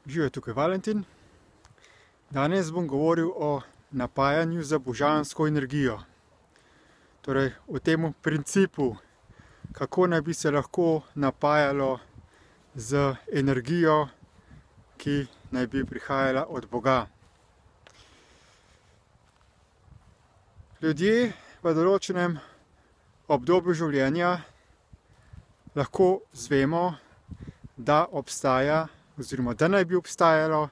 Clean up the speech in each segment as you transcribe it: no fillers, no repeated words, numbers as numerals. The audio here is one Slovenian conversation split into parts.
Živijo, tukaj Valentin. Danes bom govoril o napajanju z božansko energijo. Torej, o tem principu, kako naj bi se lahko napajalo z energijo, ki naj bi prihajala od Boga. Ljudje v določenem obdobju življenja lahko zvemo, da obstaja oziroma da naj bi obstajalo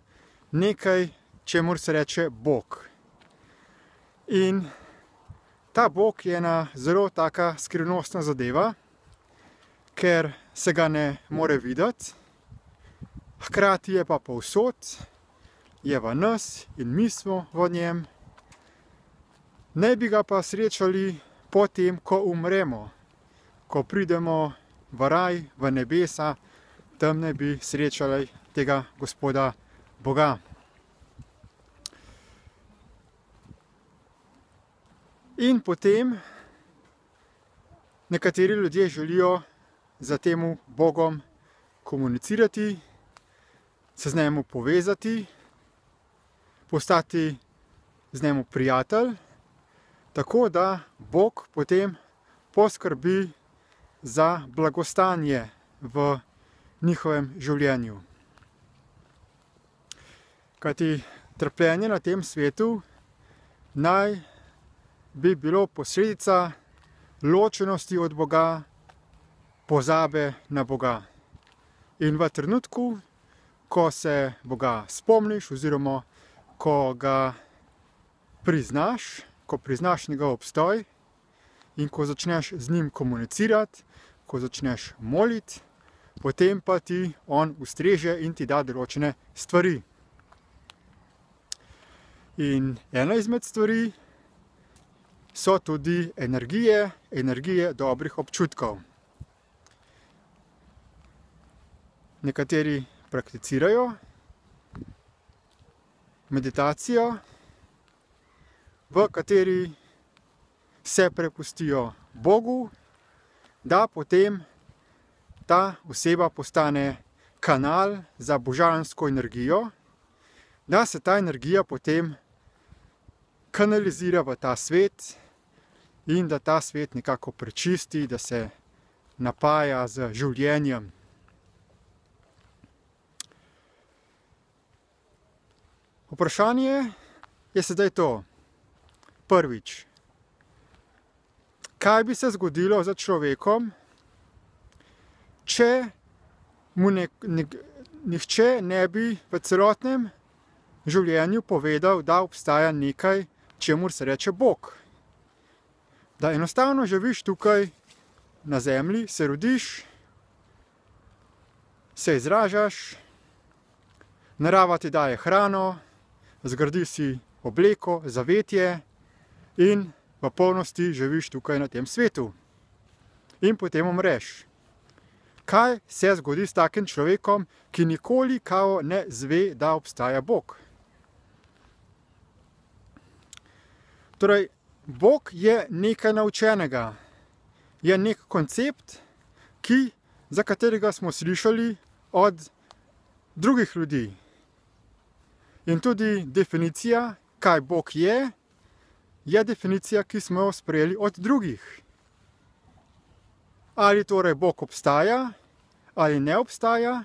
nekaj, čemur se reče Bog. In ta Bog je ena zelo taka skrivnostna zadeva, ker se ga ne more videti, hkrati je pa povsod, je v nas in mi smo v njem. Ne bi ga pa srečali potem, ko umremo, ko pridemo v raj, v nebesa, tam ne bi srečali tega Gospoda Boga. In potem nekateri ljudje želijo z tem Bogom komunicirati, se z njim povezati, postati z njim prijatelj, tako da Bog potem poskrbi za blagostanje v njihovem življenju. Kajti trpljenje na tem svetu naj bi bilo posledica ločenosti od Boga, pozabe na Boga. In v trenutku, ko se Boga spomniš oziroma ko ga priznaš, ko priznaš njegov obstoj in ko začneš z njim komunicirati, ko začneš moliti, potem pa ti on ustreže in ti da določene stvari. In ena izmed stvari so tudi energije dobrih občutkov. Nekateri prakticirajo meditacijo, v kateri se prepustijo Bogu, da potem ta oseba postane kanal za božansko energijo, da se ta energija potem kanalizira v ta svet in da ta svet nekako prečisti, da se napaja z življenjem. Vprašanje je sedaj to. Prvič, kaj bi se zgodilo z človekom, če mu nihče ne bi v celotnem življenju povedal, da obstaja nekaj, čemur se reče Bog. Da enostavno živiš tukaj na zemlji, se rodiš, se izražaš, narava ti daje hrano, zgradi si obleko, zavetje in v polnosti živiš tukaj na tem svetu. In potem umreš. Kaj se zgodi s takim človekom, ki nikoli kao ne zve, da obstaja Bog? Torej, Bog je nekaj naučenega. Je nek koncept, za katerega smo slišali od drugih ljudi. In tudi definicija, kaj Bog je definicija, ki smo jo sprejeli od drugih. Ali torej Bog obstaja, ali ne obstaja,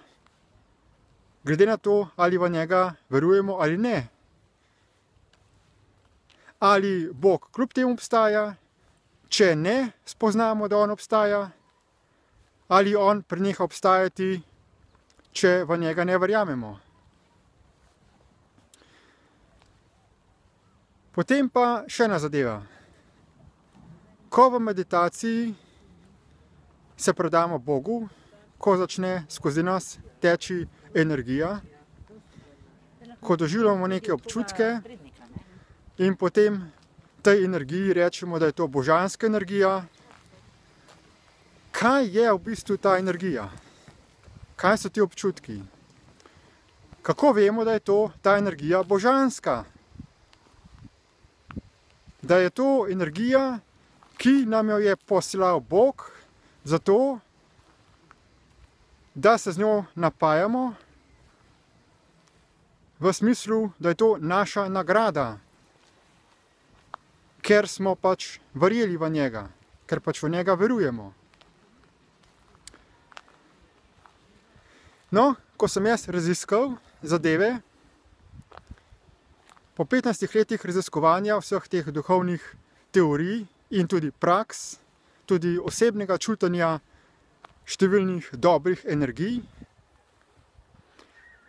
glede na to, ali v njega verujemo ali ne. Ali Bog kljub temu obstaja, če ne spoznamo, da on obstaja, ali on preneha obstajati, če v njega ne verjamemo. Potem pa še ena zadeva. Ko v meditaciji se predamo Bogu, ko začne skozi nas teči energija, ko doživljamo neke občutke in potem tej energiji rečemo, da je to božanska energija, kaj je v bistvu ta energija? Kaj so ti občutki? Kako vemo, da je ta energija božanska? Da je to energija, ki nam jo je poslal Bog, zato, da se z njo napajamo, v smislu, da je to naša nagrada, ker smo pač verjeli v njega, ker pač v njega verujemo. No, ko sem jaz raziskal zadeve, po 15 letih raziskovanja vseh teh duhovnih teorij in tudi praks, tudi osebnega čutenja številnih dobrih energij,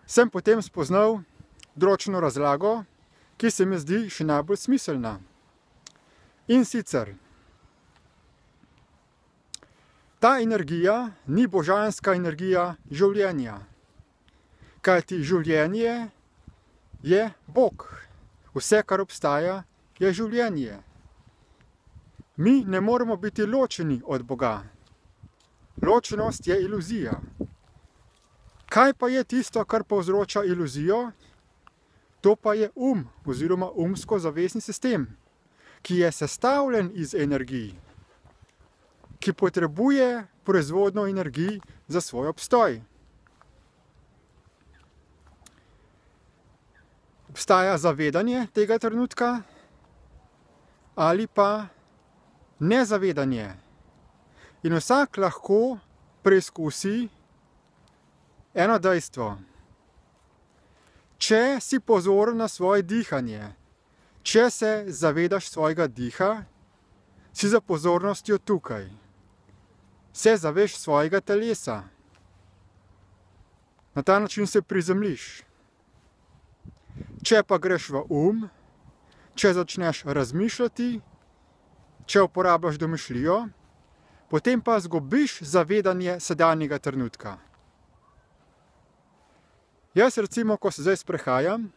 sem potem spoznal določeno razlago, ki se mi zdi še najbolj smiselna. In sicer, ta energija ni božanska energija življenja, kajti življenje je Bog. Vse, kar obstaja, je življenje. Mi ne moremo biti ločeni od Boga. Ločenost je iluzija. Kaj pa je tisto, kar povzroča iluzijo? To pa je oziroma umsko-zavestni sistem, ki je sestavljen iz energij, ki potrebuje proizvodnjo energij za svoj obstoj. Obstaja zavedanje tega trenutka ali pa nezavedanje. In vsak lahko preizkusi eno dejstvo. Če si pozoren na svoje dihanje, če se zavedaš svojega diha, si za pozornostjo tukaj. Se zaveš svojega telesa. Na ta način se prizemljiš. Če pa greš v če začneš razmišljati, če uporabljaš domišljijo, potem pa zgubiš zavedanje sedanjega trenutka. Jaz recimo, ko se zdaj sprehajam,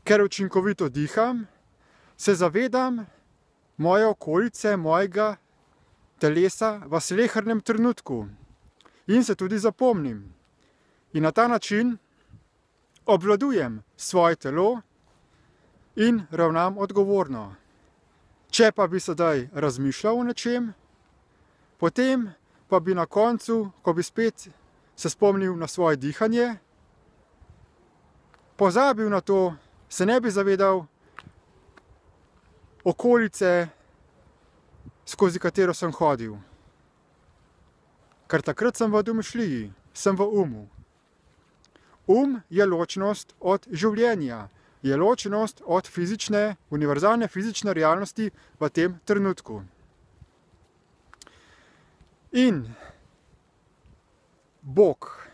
ker učinkovito diham, se zavedam moje okolice, mojega telesa v slehernem trenutku in se tudi zapomnim. In na ta način obvladujem svoje telo in ravnam odgovorno. Če pa bi sedaj razmišljal o nečem, potem pa bi na koncu, ko bi spet se spomnil na svoje dihanje, pozabil na to, se ne bi zavedal okolice, skozi katero sem hodil. Ker takrat sem v domišljiji, sem v je ločenost od življenja, je ločenost od fizične, univerzalne fizične realnosti v tem trenutku. In Bog.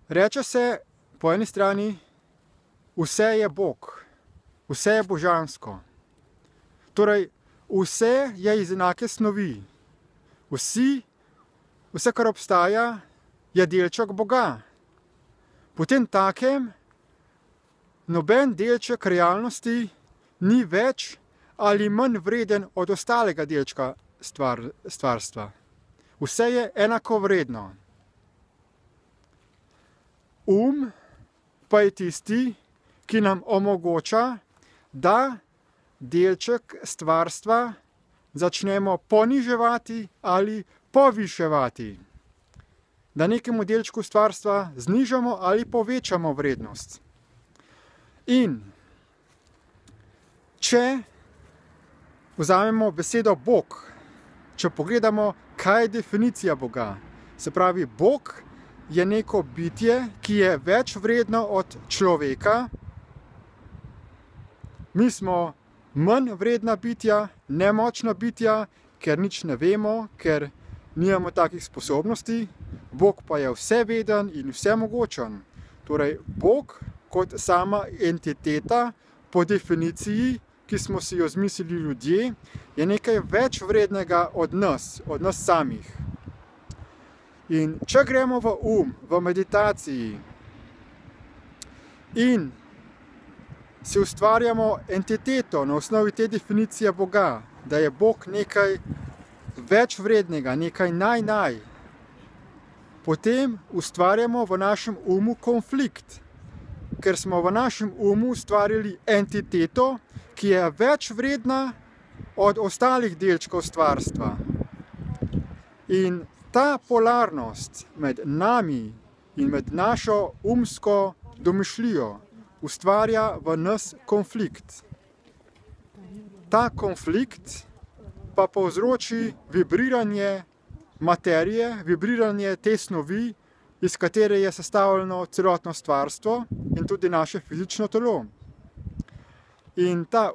Reče se po eni strani, vse je Bog, vse je božansko. Torej, vse je iz enake snovi. Vse, kar obstaja, je delček Boga. Potem takem, noben delček realnosti ni več ali manj vreden od ostalega delčka stvarstva. Vse je enakovredno. Pa je tisti, ki nam omogoča, da delček stvarstva začnemo poniževati ali poviševati. Da nekemu delčku stvarstva znižamo ali povečamo vrednost. In če vzamemo besedo Bog, če pogledamo, kaj je definicija Boga, se pravi, Bog je neko bitje, ki je več vredno od človeka. Mi smo manj vredna bitja, nemočna bitja, ker nič ne vemo, ker nimamo takih sposobnosti. Bog pa je vseveden in vsemogočen. Torej, Bog kot sama entiteta, po definiciji, ki smo si jo zmislili ljudje, je nekaj več vrednega od nas samih. In če gremo v v meditaciji in si ustvarjamo entiteto na osnovi te definicije Boga, da je Bog nekaj več vrednega, nekaj naj, potem ustvarjamo v našem konflikt, ker smo v našem ustvarili entiteto, ki je več vredna od ostalih delčkov stvarstva. In ta polarnost med nami in med našo umsko domišljijo ustvarja v nas konflikt. Ta konflikt pa povzroči vibriranje materije, vibriranje te snovi, iz katere je sestavljeno celotno stvarstvo in tudi naše fizično telo. In ta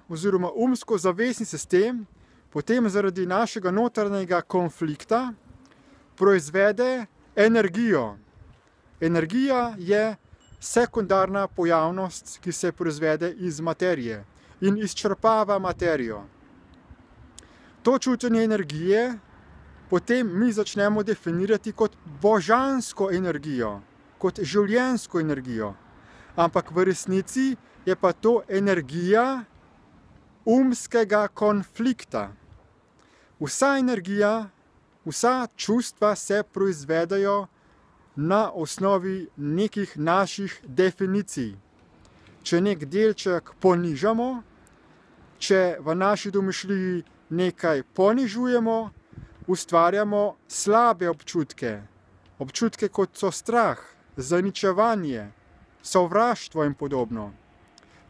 oziroma umsko-zavestni sistem potem zaradi našega notranjega konflikta proizvede energijo. Energija je sekundarna pojavnost, ki se proizvede iz materije in izčrpava materijo. To čutenje energije potem mi začnemo definirati kot božansko energijo, kot življenjsko energijo. Ampak v resnici je pa to energija umskega konflikta. Vsa energija, vsa čustva se proizvedejo na osnovi nekih naših definicij. Če nek delček ponižamo, če v naši domišljiji nekaj ponižujemo, ustvarjamo slabe občutke. Občutke, kot so strah, zaničevanje, sovraštvo in podobno.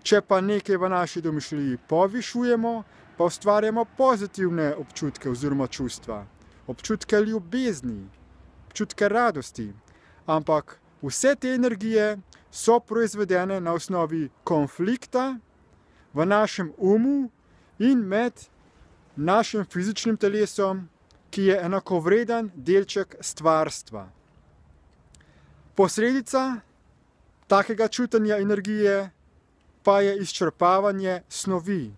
Če pa nekaj v naši domišljiji povišujemo, pa ustvarjamo pozitivne občutke oziroma čustva. Občutke ljubezni, občutke radosti. Ampak vse te energije so proizvedene na osnovi konflikta v našem umu in med našim fizičnim telesom, ki je enakovreden delček stvarstva. Posledica takega čutenja energije pa je izčrpavanje snovi.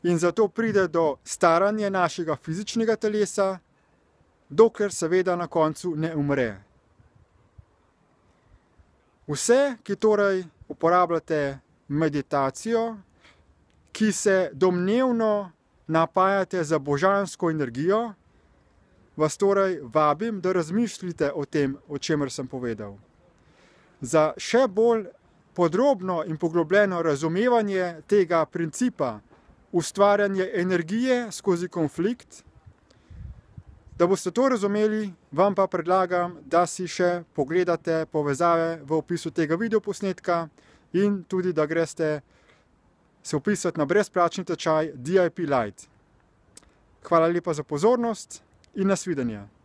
In zato pride do staranja našega fizičnega telesa, dokler seveda na koncu ne umre. Vse, ki torej uporabljate meditacijo, ki se domnevno napajate za božansko energijo, vas torej vabim, da razmišljite o tem, o čemer sem povedal. Za še bolj podrobno in poglobljeno razumevanje tega principa ustvarjanja energije skozi konflikt, da boste to razumeli, vam pa predlagam, da si še pogledate povezave v opisu tega videoposnetka in tudi, da greste se vpisati na brezplačni tečaj DIP Light. Hvala lepa za pozornost in nasvidenje.